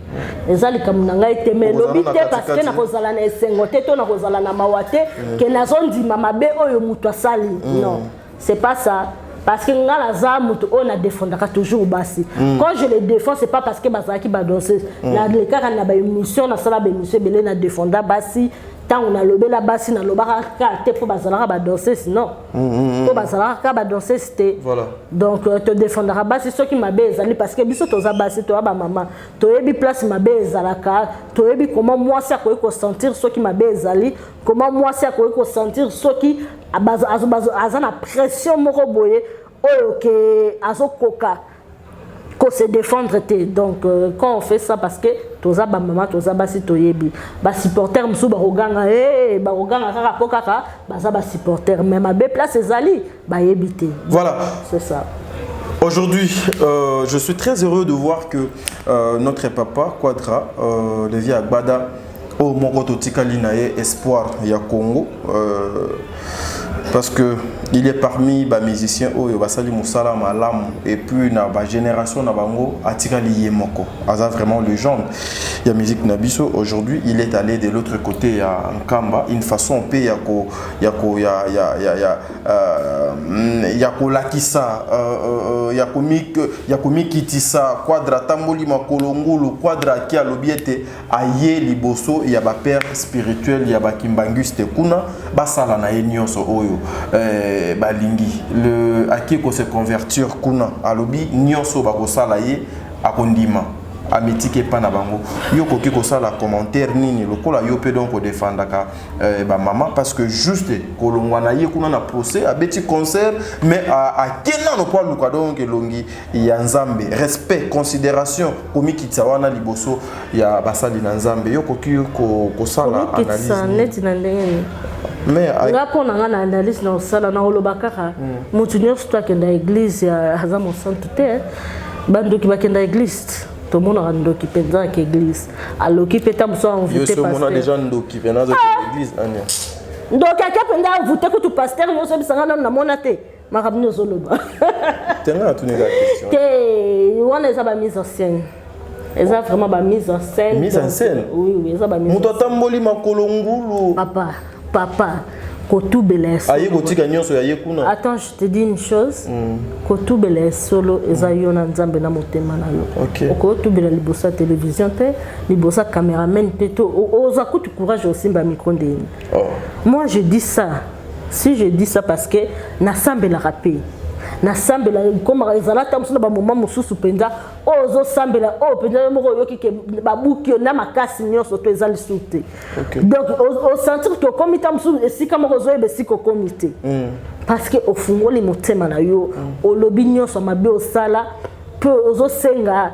ezali kambu na ngai te mais lobité parce que na kozala na sengote to na kozala na mawate que na zondima mabe oyo mutu asali non c'est pas ça. Parce que on a défendu toujours basi. Quand je les défends, c'est pas parce que Bazaki va danser. Les cas on a une émission, on a ça émission, on a défendu basi. Tant on a lobé la basi, on a lobé la pour Bazala va danser sinon. Pour Bazala va danser c'était. Voilà. Donc te défendra basi ceux qui m'a baisé parce que biso toza basi toi ba maman. Toi ebi place m'a baisé la car. Toi ebi comment moi ça quoi sentir ceux qui m'a baisé comment moi ça quoi sentir ceux qui azana pression moko boye oyo ke azokoka ko se défendre te donc quand on fait ça parce que toza ba maman toza basi toyebi ba supporter musu ba roganga ba roganga kaka pokaka baza ba supporter même à place ezali ba yebité voilà c'est ça. Aujourd'hui, je suis très heureux de voir que notre papa Quadra, Lévi Agbada, au Mokoto Tikali Nae Espoir ya Congo, parce que il est parmi les musiciens Oyo Basali Moussala Malam et puis na ba génération na bango Atikali Yemoko. Aza vraiment légende. Il y a musique Nabiso. Aujourd'hui, il est allé de l'autre côté à Nkamba. Une façon pe yako lakisa yakomi kitisa Quadra tamboli makolongulu Quadra ki alobiete aye liboso ya ba père spirituel ya ba kimbanguste kuna basala na nyonso oyo balingi le akiko se convertir kuna alobi nyonso bakosala ye akondima ametike pa na bango yo koki kosala commentaire nini lokola yo pe donc défendre ka ba maman parce que juste kolongwa na ye kuna na procès a beti concert mais a kena no kwa luka donc longi ya nzambe respect considération komi kitsawana liboso ya basali na nzambe yo koki kosala analyse mais rapport na ngana analyse na sala na olobakaka mutu nyonso to akenda église ya hazamo sainteté bando ki bakenda église to mona ndoki penza ke église aloki peta muso invité pasteur yo mona déjà ndoki penza ke église anya donc aka penda invité ko tu pasteur nyonso bisanga na mona te makabino zoloba tenga tu ne la question te wana eza ba mise en scène. Eza vraiment ba mise en scène. Mise en scène. Oui, eza ba mise. Muto tamboli makolongulu. Papa, Kotou Beles. Aye botika nyonso ya yekuna. Attends, je te dis une chose. Kotou Beles solo eza yona nzambe na motema na yo. OK. Kotou Beles libosa télévision te, libosa caméraman te to oza kutu courage aussi ba micro ndeni. Moi je dis ça. Si je dis ça parce que na sambe la rapé. Na sambela comme ezala tamsuna ba moment mususu penza ozo sambela o penza moko yoki ke babuki na makasi nyonso to ezali sute donc au sentir que comme tamsu esika moko zo ebe siko comité parce que au fungoli motema na yo o lobi nyonso mabe o sala peu ozo senga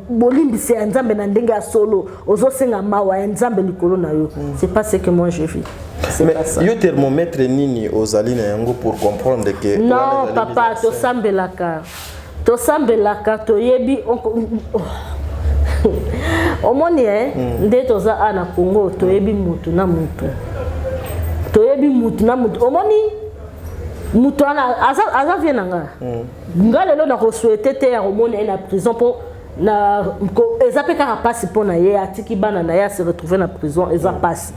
bolimbisi ya nzambe na ndenge ya solo ozosenga mawa ya nzambe likolo na yo. C'est pas ce que moi je vis. Mais yo thermomètre nini ozali na yango pour comprendre que non papa to sambelaka toyebi omoni nde toza ana Congo toyebi mutu na mutu omoni mutu ana aza vie nanga nga lelo na kosouhaite te ya komona na prison po na eza pe kaka pasi mpo na ye atiki bana na ye a se retrouver na prison eza pasi.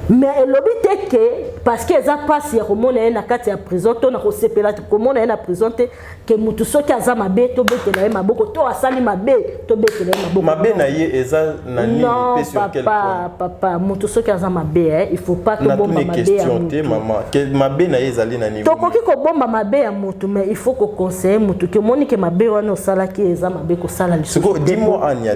Mais elobi te ke parce que eza pasi ya komona ye na kati ya prison to na kosepela komona ye na prison te ke mutu soki aza mabe tobetela ye maboko to asali mabe tobetela ye maboko. Mabe na ye eza na nini pe sur quel point? Papa mutu soki aza mabe il faut pas tobomba mabe ya mutu. Maman que mabe na ye ezali na niveau. Tokoki kobomba mabe ya mutu mais il faut ko conseiller mutu ke moni ke mabe wana osala ki eza mabe ko sala lisusu. Dis-moi Ania,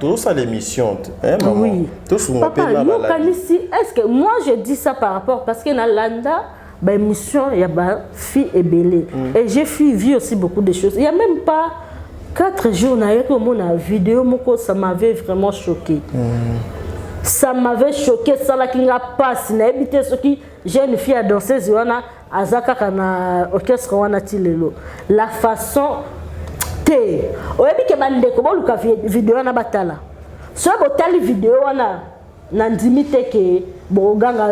tout ça l'émission maman. Oui. Tout ce qu'on appelle la est-ce que moi je dis ça par rapport parce que dans l'anda émission il y a fille et belé et j'ai vu aussi beaucoup de choses. Il y a même pas 4 jours na yeko mona vidéo moko ça m'avait vraiment choqué. Ça m'avait choqué ça la kinga passe na ebité ce qui jeune fille à danseuse wana azaka kana orchestre wana tilelo la façon té oyebi ke bande ko boluka vidéo na batala so botali vidéo wana nandimite ke boganga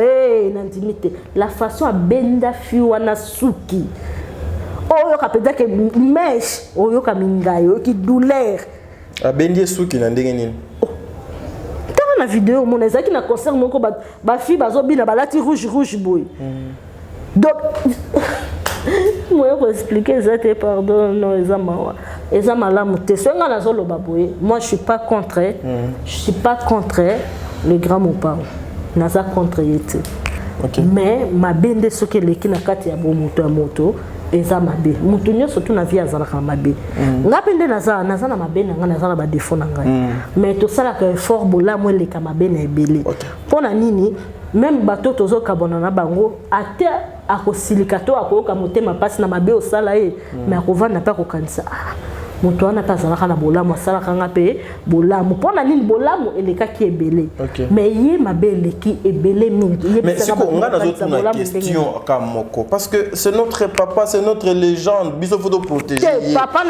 nandimite la façon à benda fi wana suki oyo kapeda ke mesh oyo kamingayo ki douleur a bendie suki na ndenge nini tana na vidéo mon ezaki na concert moko ba fi bazobina balati rouge boy donc moi pour expliquer ça pardon non eza malamu te senga na zolo baboye moi je suis pas contre le grand mopao naza contre yete. Mais mabende soki leki na kati ya moto eza mabe mutu nyonso tu na vie azalaka mabe nga pende naza na mabe na nga naza na ba défaut na ngai mais to sala ka effort bolamu eleka mabe na ebele pona nini même bato tozo kabona na bango ate akosilika to akoyoka motema pasi na mabe osala ye mais akovanda pa kokanisa mutu wana pazalaka na bolamu asalaka nga pe bolamu pona nini bolamu elekaki ebele mais ye mabe eleki ebele mingi. Mais c'est quoi on a une question kamoko parce que c'est notre papa, c'est notre légende biso faut protéger papa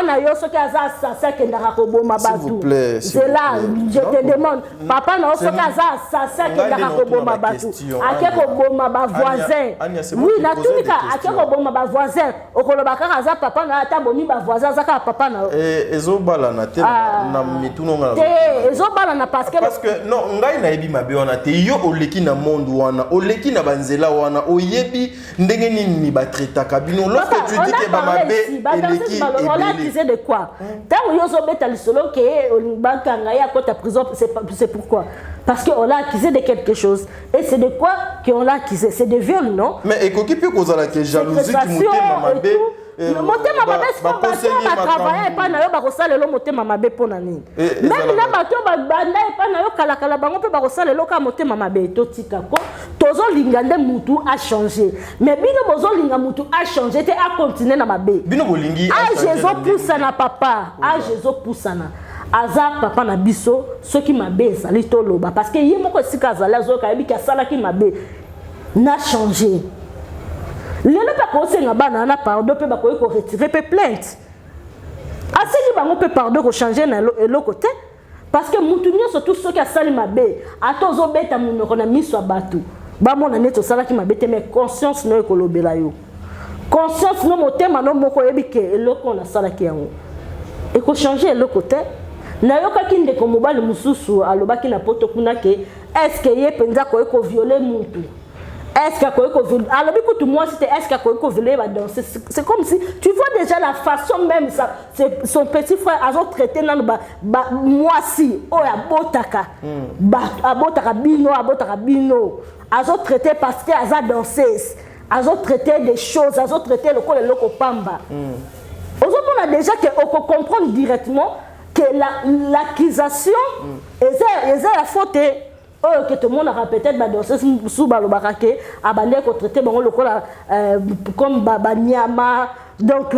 na yo soki aza assassin kendaka koboma batu c'est là je te demande papa na yo soki aza assassin kendaka koboma batu ake koboma ba voisin oui na tunika ake koboma ba voisin okoloba kaka aza papa na ata bomi ba voisin zaka papa na ezobala na te na mituno nga te ezobala na parce que non ngai na yebi mabe wana te yo oleki na monde wana oleki na banzela wana oyebi ndenge nini ba traitaka bino lorsque tu dis que ba mabe eleki on a accusé de quoi tant yo zo beta lisolo ke olibaka ngai à côté prison c'est pourquoi parce que on l'a accusé de quelque chose et c'est de quoi qu'on l'a accusé c'est de viol non mais ekoki pe kozala ke jalousie ki motema mabe motema mabe ba travailler pas na yo ba kosala lo motema mabe pona nini même na bato ba banda pas na yo kala bango pe ba kosala lo ka motema mabe to tika ko tozo linga nde mutu a changer mais bino bozo linga mutu a changer te a continuer na mabe bino bolingi Jésus poussa na papa Jésus poussa na aza papa na biso soki mabe ezali toloba parce que ye moko sika azali azoka yebi ki asalaki mabe na changer lelo pa kosenga bana na pardon pe bakoyi ko retirer pe plainte asili bango pe pardon ko changer na eloko te parce que mutu nyonso tout soki asali mabe atozo beta munoko na miso batu ba mona neto salaki mabe te mais conscience no ekolobela yo conscience no motema no moko yebi ke eloko na salaki yango eko changer eloko te na yokaki ndeko mobali mususu alobaki na poto kuna ke est-ce que ye penza ko violer mutu est-ce que violer alobi kutu moi c'était est-ce que violer ba danser c'est comme si tu vois déjà la façon même ça c'est son petit frère a traité nan ba moi si o ya botaka ba abotaka bino azo traité parce que aza danseuse azo traité des choses azo traité le loko pamba on a déjà que on comprendre directement que l'accusation est la faute que tout le monde a peut-être danser sous balobaka que abandé ko traiter bango lokola comme banyama donc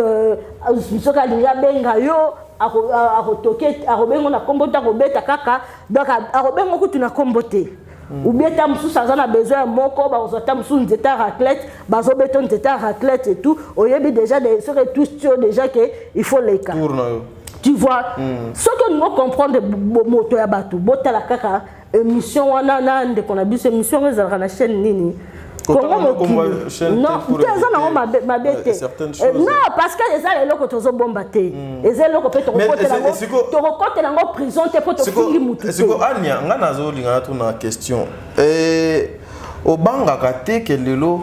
soki alingi abenga yo akotoke akobengo na kombo te akobeta kaka donc akobengo kutu na kombo te ou bien ta mosusu aza na besoin moko bakozwa ta mosusu nzete ya raclette bazobeta nzete ya raclette et tout oyebi déjà soki etouche déjà ke il faut leka tu vois soki olingo comprendre moto ya bato botala kaka émission wana na ndeko na biso émission oyo ezalaka na chaîne nini Congo mokili non eza nango mabe te non parce que eza eloko tozobomba te eza eloko mpe tokokotela yango prison te mpo tofingi mutu te ania nga nazolinga tuna question obangaka te ke lelo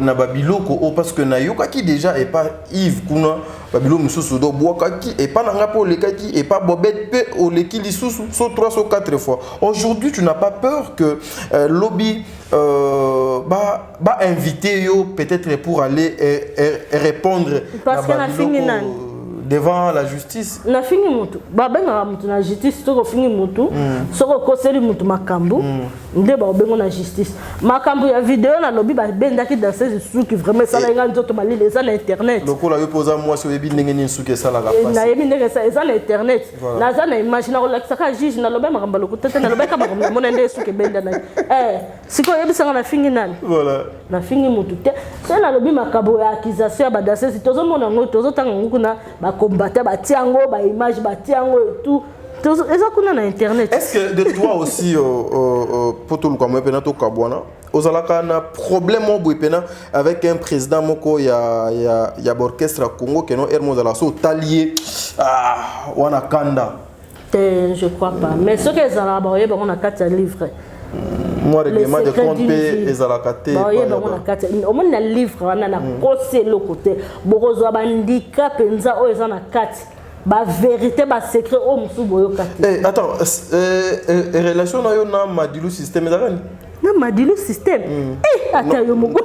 na babiloko parce que nayokaki déjà et pas Yves kuna babilo mususu do bwakaki et pas nanga po lekaki et pas bobette pe oleki lisusu so 3 so 4 fois. Aujourd'hui tu n'as pas peur que lobby inviter yo peut-être pour aller et répondre parce que na fingi nani devant la justice na fingi mutu babenga mutu na justice to fingi mutu soko koseli mutu makambu nde ba bengo na justice makambu ya vidéo na lobby ba bendaki dans ces sous qui vraiment ça la nga nzoto malile ça na internet lokola yo posa moi so yebi ndenge ni suke ça la passe na yebi ndenge ça na internet na za na imagine na relaxa ka juge na lobby makamba lokutete na lobby ka ba mona nde suke benda na siko yebi sanga na fingi nani voilà na fingi mutu te ça na lobby makambu ya accusation ba dans ces tozo mona ngo tozo tanga ngukuna combattre batiango ba image batiango et tout eza kuna na internet. Est-ce que de toi aussi poto lukamwe pena to kabwana ozalaka na problème mo pena avec un président moko ya orchestre Congo keno Hermo la so talier wana kanda je crois pas mais ce que ezala ba yeba on a 4 livres moi règlement de compte pe ezalaka te ba yeba on a 4 au moins na livre wana na kose le côté bokozwa bandika penza o ezana 4 ba vérité ba secret o musu boyo kati attends relation na yo na Madilu système ezalani na Madilu système ata yo mugo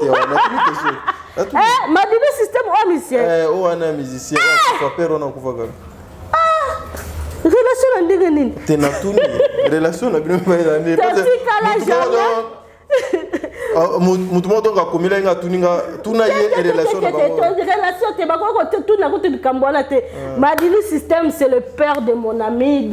Madilu système o musicien o wana musicien o papa on a kufa relation na ndenge nini tena tuni relation na bino ba ezani mutu moto nga komila nga tuninga tuna ye relation na bango relation te bakoko te tuna ko te kambwana te Madilu système c'est le père de mon ami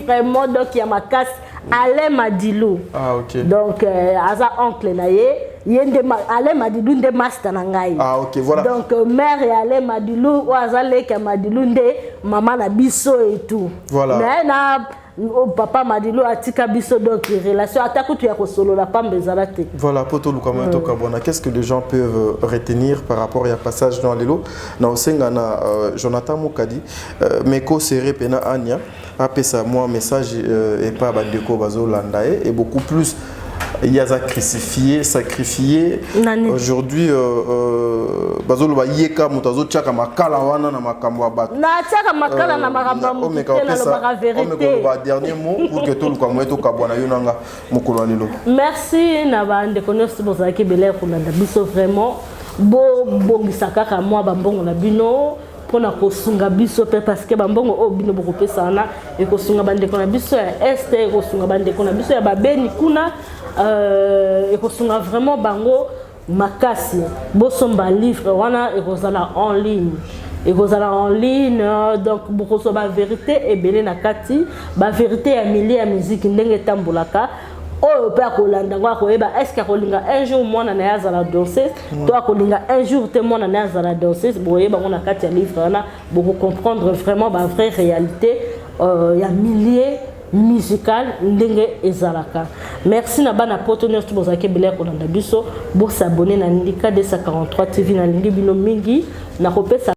vraiment donc ya makasi Alain Madilu OK donc aza oncle na ye yende Alain Madilu nde master na ngai OK voilà donc mère et Alain Madilu o aza leka Madilu nde maman na biso et tout voilà mais na papa Madilu atika biso donc relation atakutu ya kosolo la pambe zalate voilà poto lukama to kabona qu'est-ce que les gens peuvent retenir par rapport à passage dans lelo na osenga na Jonathan Mukadi meko seré pena anya apesa moi message et pas bandeko bazolanda et beaucoup plus il y a crucifié sacrifié aujourd'hui bazolo ba yeka mutazo chaka makala wana na makambo abato na chaka makala na makambo na la vérité ba dernier mot pour que tout le kamwe to kabwana yonanga mukolo lelo merci na bande konosi bozaki belaire pour la biso vraiment bo bongisaka ka moi bambongo na bino pona kosunga biso pe parce que bambongo o bino bokopesa na e kosunga bandeko na biso ya este e kosunga bandeko na biso ya babeni kuna et kosunga vraiment bango makasi bosomba livre wana et kozala en ligne donc bokoso ba vérité et belé na kati ba vérité ya milieu ya musique ndenge tambolaka o pe akolanda ngo akoyeba est-ce que akolinga un jour mwana na yazala danseuse to akolinga un jour te mwana na yazala danseuse boyeba ngo na kati ya livre wana boko comprendre vraiment ba vraie réalité ya milieu musical ndenge ezalaka. Merci na bana poto nyonso bozaki belaire kolanda biso bo s'abonner na Ndika 243 TV na lingi bino mingi na kopesa